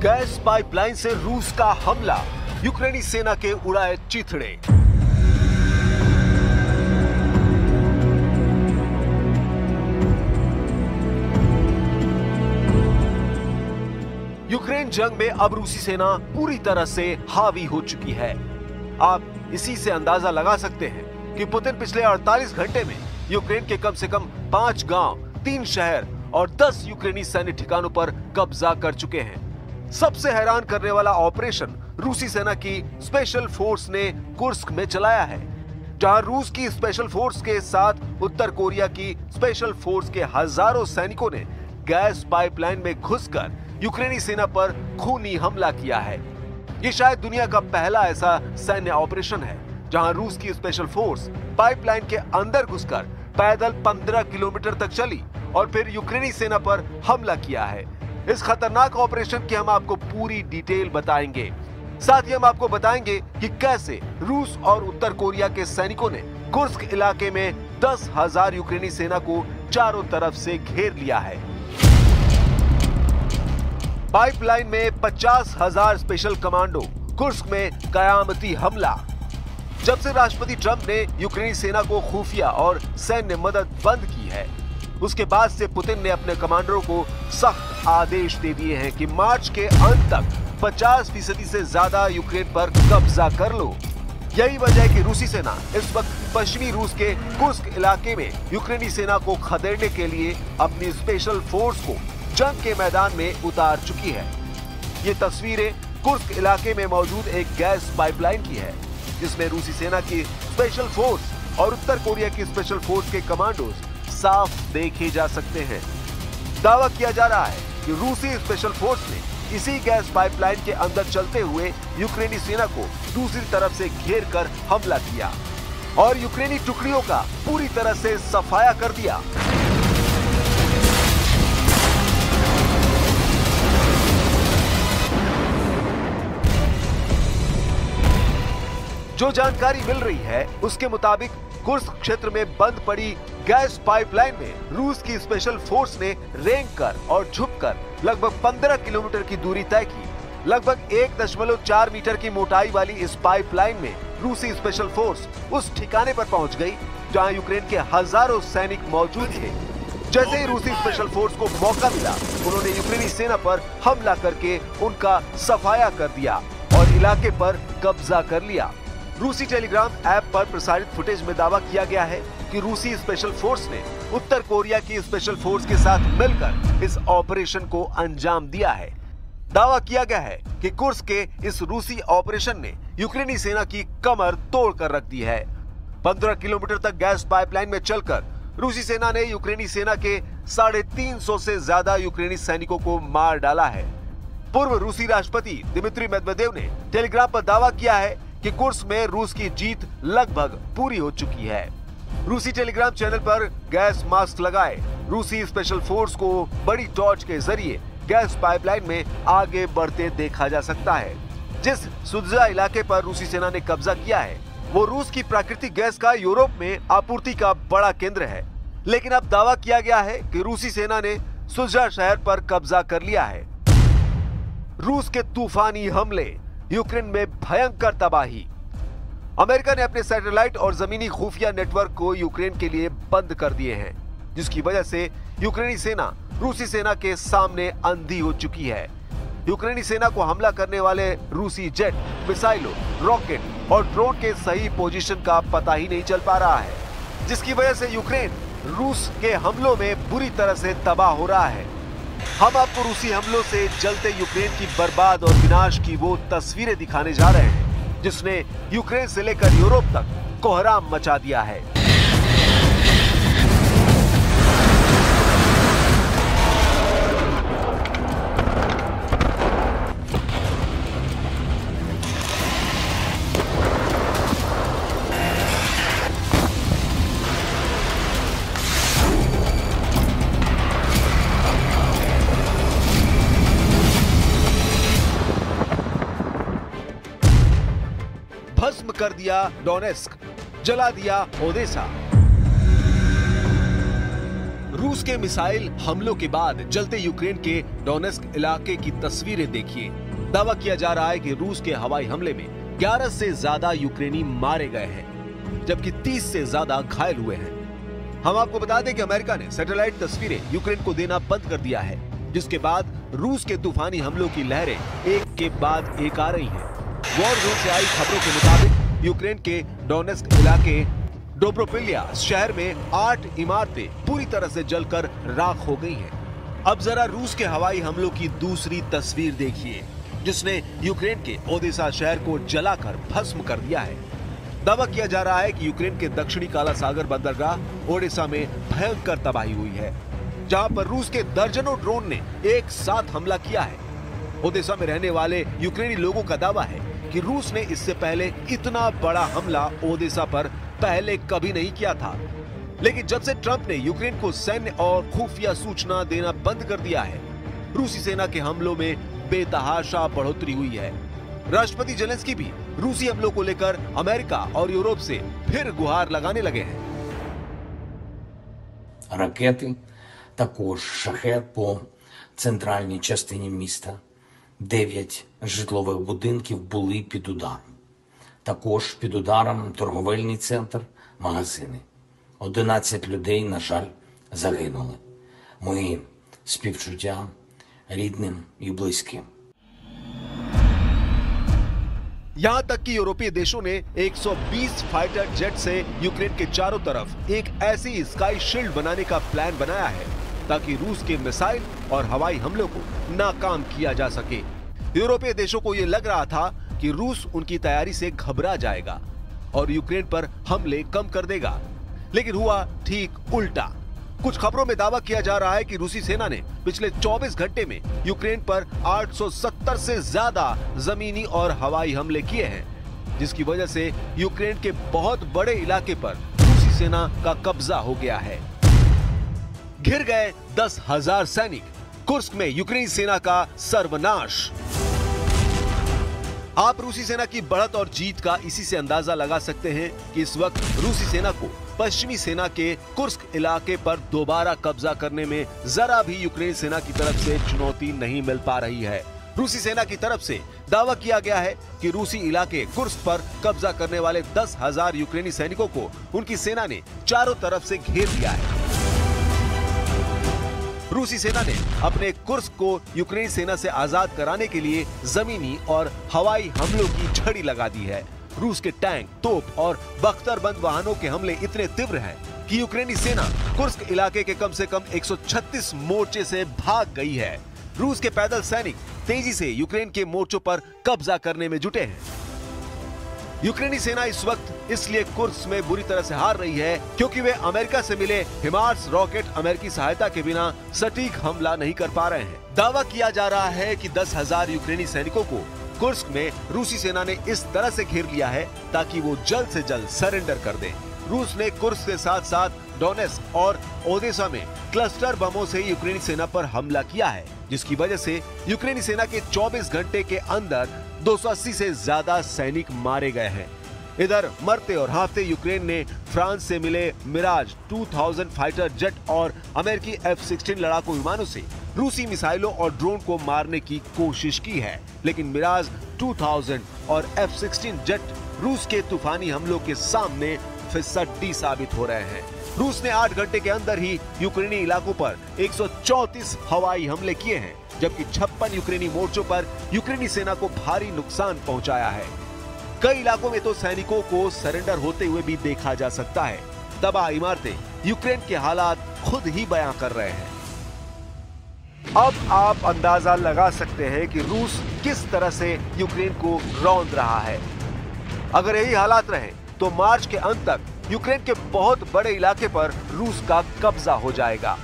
Gas pipeline से रूस का हमला, यूक्रेनी सेना के उड़ाए चिथड़े। यूक्रेन जंग में अब रूसी सेना पूरी तरह से हावी हो चुकी है। आप इसी से अंदाजा लगा सकते हैं कि पुतिन पिछले 48 घंटे में यूक्रेन के कम से कम 5 गांव, 3 शहर और 10 यूक्रेनी सैन्य ठिकानों पर कब्जा कर चुके हैं। सबसे हैरान करने वाला ऑपरेशन रूसी सेना की स्पेशल फोर्स ने कुर्स्क में चलाया है, जहां रूस की स्पेशल फोर्स के साथ उत्तर कोरिया की स्पेशल फोर्स के हजारों सैनिकों ने गैस पाइपलाइन में घुसकर यूक्रेनी सेना पर खूनी हमला किया है। ये शायद दुनिया का पहला ऐसा सैन्य ऑपरेशन है जहां रूस की स्पेशल फोर्स पाइपलाइन के अंदर घुसकर पैदल 15 किलोमीटर तक चली और फिर यूक्रेनी सेना पर हमला किया है। इस खतरनाक ऑपरेशन की हम आपको पूरी डिटेल बताएंगे। साथ ही हम आपको बताएंगे कि कैसे रूस और उत्तर कोरिया के सैनिकों ने कुर्स्क इलाके में 10,000 यूक्रेनी सेना को चारों तरफ से घेर लिया है। पाइपलाइन में 50,000 स्पेशल कमांडो, कुर्स्क में कयामती हमला। जब से राष्ट्रपति ट्रंप ने यूक्रेनी सेना को खुफिया और सैन्य मदद बंद की है, उसके बाद से पुतिन ने अपने कमांडरों को सख्त आदेश दे दिए हैं कि मार्च के अंत तक 50% से ज्यादा यूक्रेन पर कब्जा कर लो। यही वजह है कि रूसी सेना इस वक्त पश्चिमी रूस के कुर्स्क इलाके में यूक्रेनी सेना को खदेड़ने के लिए अपनी स्पेशल फोर्स को जंग के मैदान में उतार चुकी है। ये तस्वीरें कुर्स्क इलाके में मौजूद एक गैस पाइपलाइन की है, जिसमें रूसी सेना की स्पेशल फोर्स और उत्तर कोरिया की स्पेशल फोर्स के कमांडोज साफ देखे जा सकते हैं। दावा किया जा रहा है कि रूसी स्पेशल फोर्स ने इसी गैस पाइपलाइन के अंदर चलते हुए यूक्रेनी सेना को दूसरी तरफ से घेर कर हमला किया और यूक्रेनी टुकड़ियों का पूरी तरह से सफाया कर दिया। जो जानकारी मिल रही है उसके मुताबिक कुर्स्क क्षेत्र में बंद पड़ी गैस पाइपलाइन में रूस की स्पेशल फोर्स ने रेंग कर और झुककर लगभग 15 किलोमीटर की दूरी तय की। लगभग 1.4 मीटर की मोटाई वाली इस पाइपलाइन में रूसी स्पेशल फोर्स उस ठिकाने पर पहुंच गई जहां यूक्रेन के हजारों सैनिक मौजूद थे। जैसे ही रूसी स्पेशल फोर्स को मौका मिला, उन्होंने यूक्रेनी सेना पर हमला करके उनका सफाया कर दिया और इलाके पर कब्जा कर लिया। रूसी टेलीग्राम ऐप पर प्रसारित फुटेज में दावा किया गया है कि रूसी स्पेशल फोर्स ने उत्तर कोरिया की स्पेशल फोर्स के साथ मिलकर इस ऑपरेशन को अंजाम दिया है। दावा किया गया है कि कुर्स्क के इस रूसी ऑपरेशन ने यूक्रेनी सेना की कमर तोड़ कर रख दी है। 15 किलोमीटर तक गैस पाइपलाइन में चलकर रूसी सेना ने यूक्रेनी सेना के 350 से ज्यादा यूक्रेनी सैनिकों को मार डाला है। पूर्व रूसी राष्ट्रपति दिमित्री मेदवेदेव ने टेलीग्राम पर दावा किया है कि कुर्स्क में रूस की जीत लगभग पूरी हो चुकी है। रूसी टेलीग्राम चैनल पर गैस मास्क लगाए रूसी स्पेशल फोर्स को बड़ी टॉर्च के जरिए गैस पाइपलाइन में आगे बढ़ते देखा जा सकता है। जिस सुदजा इलाके पर रूसी सेना ने कब्जा किया है, वो रूस की प्राकृतिक गैस का यूरोप में आपूर्ति का बड़ा केंद्र है। लेकिन अब दावा किया गया है कि रूसी सेना ने सुदजा शहर पर कब्जा कर लिया है। रूस के तूफानी हमले, यूक्रेन में भयंकर तबाही। अमेरिका ने अपने सैटेलाइट और जमीनी खुफिया नेटवर्क को यूक्रेन के लिए बंद कर दिए हैं, जिसकी वजह से यूक्रेनी सेना रूसी सेना के सामने अंधी हो चुकी है। यूक्रेनी सेना को हमला करने वाले रूसी जेट, मिसाइलों, रॉकेट और ड्रोन के सही पोजीशन का पता ही नहीं चल पा रहा है, जिसकी वजह से यूक्रेन रूस के हमलों में बुरी तरह से तबाह हो रहा है। हम आपको रूसी हमलों से जलते यूक्रेन की बर्बाद और विनाश की वो तस्वीरें दिखाने जा रहे हैं जिसने यूक्रेन से लेकर यूरोप तक कोहराम मचा दिया है। भस्म कर दिया डोनेस्क, जला दिया ओदेसा। रूस के मिसाइल हमलों के बाद जलते यूक्रेन के डोनेस्क इलाके की तस्वीरें देखिए। दावा किया जा रहा है कि रूस के हवाई हमले में 11 से ज्यादा यूक्रेनी मारे गए हैं, जबकि 30 से ज्यादा घायल हुए हैं। हम आपको बता दें कि अमेरिका ने सैटेलाइट तस्वीरें यूक्रेन को देना बंद कर दिया है, जिसके बाद रूस के तूफानी हमलों की लहरें एक के बाद एक आ रही हैं। वॉर जोन से आई खबरों के मुताबिक यूक्रेन के डोनेस्क इलाके डोब्रोपिल्या शहर में 8 इमारतें पूरी तरह से जलकर राख हो गई हैं। अब जरा रूस के हवाई हमलों की दूसरी तस्वीर देखिए, जिसने यूक्रेन के ओदेसा शहर को जलाकर भस्म कर दिया है। दावा किया जा रहा है कि यूक्रेन के दक्षिणी काला सागर बंदरगाह ओडेसा में भयंकर तबाही हुई है, जहां पर रूस के दर्जनों ड्रोन ने एक साथ हमला किया है। ओदेसा में रहने वाले यूक्रेनी लोगों का दावा है कि रूस ने इससे पहले इतना बड़ा हमला ओदेसा पर पहले कभी नहीं किया था, लेकिन जब से ट्रंप ने यूक्रेन को सैन्य और खुफिया सूचना देना बंद कर दिया है, रूसी सेना के हमलों में बेतहाशा बढ़ोतरी हुई है। राष्ट्रपति जेलेंस्की भी रूसी हमलों को लेकर अमेरिका और यूरोप से फिर गुहार लगाने लगे हैं। Ракети, також шахед по центральній частині міста. 9 житлових будинків були під ударом. Також під ударом торговельний центр, магазини. 11 людей, на жаль, загинули. Мої співчуття рідним і близьким. यहाँ तक कि यूरोपीय देशों ने 120 फाइटर जेट से यूक्रेन के चारों तरफ एक ऐसी स्काई शील्ड बनाने का प्लान बनाया है ताकि रूस के मिसाइल और हवाई हमलों को नाकाम किया जा सके। यूरोपीय देशों को यह लग रहा था कि रूस उनकी तैयारी से घबरा जाएगा और यूक्रेन पर हमले कम कर देगा, लेकिन हुआ ठीक उल्टा। कुछ खबरों में दावा किया जा रहा है कि रूसी सेना ने पिछले 24 घंटे में यूक्रेन पर 870 से ज्यादा जमीनी और हवाई हमले किए हैं, जिसकी वजह से यूक्रेन के बहुत बड़े इलाके पर रूसी सेना का कब्जा हो गया है। घिर गए 10,000 सैनिक, कुर्स्क में यूक्रेनी सेना का सर्वनाश। आप रूसी सेना की बढ़त और जीत का इसी से अंदाजा लगा सकते हैं कि इस वक्त रूसी सेना को पश्चिमी सेना के कुर्स्क इलाके पर दोबारा कब्जा करने में जरा भी यूक्रेन सेना की तरफ से चुनौती नहीं मिल पा रही है। रूसी सेना की तरफ से दावा किया गया है कि रूसी इलाके कुर्स्क पर कब्जा करने वाले 10,000 यूक्रेनी सैनिकों को उनकी सेना ने चारों तरफ से घेर लिया है। रूसी सेना ने अपने कुर्स्क को यूक्रेनी सेना से आजाद कराने के लिए जमीनी और हवाई हमलों की झड़ी लगा दी है। रूस के टैंक, तोप और बख्तरबंद वाहनों के हमले इतने तीव्र हैं कि यूक्रेनी सेना कुर्स्क इलाके के कम से कम 136 मोर्चे से भाग गई है। रूस के पैदल सैनिक तेजी से यूक्रेन के मोर्चों पर कब्जा करने में जुटे हैं। यूक्रेनी सेना इस वक्त इसलिए कुर्स्क में बुरी तरह से हार रही है क्योंकि वे अमेरिका से मिले हिमार्स रॉकेट अमेरिकी सहायता के बिना सटीक हमला नहीं कर पा रहे हैं। दावा किया जा रहा है कि 10,000 यूक्रेनी सैनिकों को कुर्स्क में रूसी सेना ने इस तरह से घेर लिया है ताकि वो जल्द से जल्द सरेंडर कर दें। रूस ने कुर्स्क के साथ साथ डोनेस्क और ओदेसा में क्लस्टर बमों से यूक्रेनी सेना पर हमला किया है, जिसकी वजह से यूक्रेनी सेना के 24 घंटे के अंदर 280 से ज्यादा सैनिक मारे गए हैं। इधर मरते और हारते यूक्रेन ने फ्रांस से मिले मिराज 2000 फाइटर जेट और अमेरिकी F-16 लड़ाकू विमानों से रूसी मिसाइलों और ड्रोन को मारने की कोशिश की है, लेकिन मिराज 2000 और F-16 जेट रूस के तूफानी हमलों के सामने फिसड्डी साबित हो रहे हैं। रूस ने 8 घंटे के अंदर ही यूक्रेनी इलाकों पर 134 हवाई हमले किए हैं, जबकि 56 यूक्रेनी मोर्चों पर यूक्रेनी सेना को भारी नुकसान पहुंचाया है। कई इलाकों में तो सैनिकों को सरेंडर होते हुए भी देखा जा सकता है। तबाह इमारतें यूक्रेन के हालात खुद ही बयां कर रहे हैं। अब आप अंदाजा लगा सकते हैं कि रूस किस तरह से यूक्रेन को रौंद रहा है। अगर यही हालात रहे तो मार्च के अंत तक यूक्रेन के बहुत बड़े इलाके पर रूस का कब्जा हो जाएगा।